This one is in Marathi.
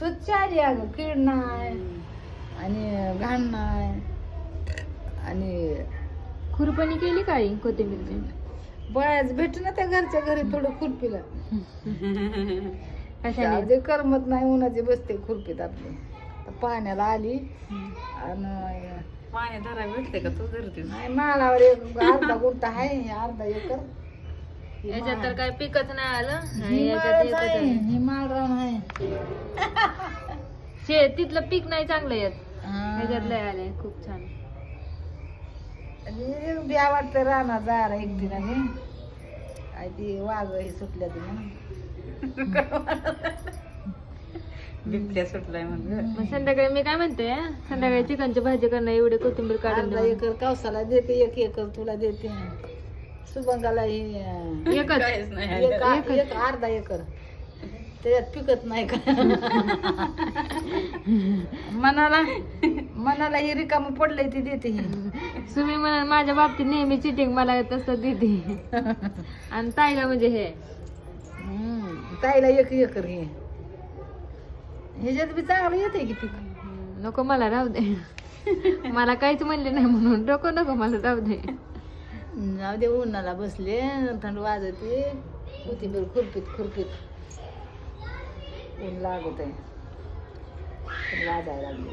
स्वच्छ आली अगं, कीड नाही आणि घाण नाही आणि खुरपणी केली काळी कोथिंबीरची. बळाच भेट ना त्या घरच्या घरी थोडं खुरपीला. कशाने? जे करमत नाही उन्हाची बसते खुरपीत आपली. तर पाण्याला आली आणि पाणी धरा भेटते का तू धरते? नाही माळावर एक अर्धा गुंठा आहे, अर्धा एकर. याच्यात तर काय पिकच नाही आलं आणि ही याच्यात माळच एकच आहे, आहे. ही माळ रान आहे. तिथलं पीक नाही चांगलं येत, ह्याच्यात लय आलंय खूप छान. आणि बिया वाटतं रानात जायला एक दिनाने. काय ती वाघ हे सुटल्या ती म्हणून. बिबट्या सुटलाय म्हणून. मग संध्याकाळी मी काय म्हणते, संध्याकाळी चिकनची भाजी करणं, एवढे कोथिंबीर काढून अर्धा देऊ. एकर कावसाला देते, एक एकर तुला देते. सुबंगाला ही एकच काहीच नाही. एक अर्धा एकर. त्याच्यात पिकत नाही का? मनाला ही रिकाम पडलंय ती देते ही. तुम्ही म्हणा माझ्या बाबतीत नेहमी चिटिंग मला तसं देते. आणि ताईला म्हणजे हे ताईला एक एकर हे. ह्याच्यात बी चांगलं येते की पीक. नको मला राहू दे. मला काहीच म्हणले नाही म्हणून नको मला राहू दे. जाऊ दे, उन्हाला बसले थंड वाजते, कोथिंबीर खुरपीत ऊन लागत आहे, वाजायला लागले.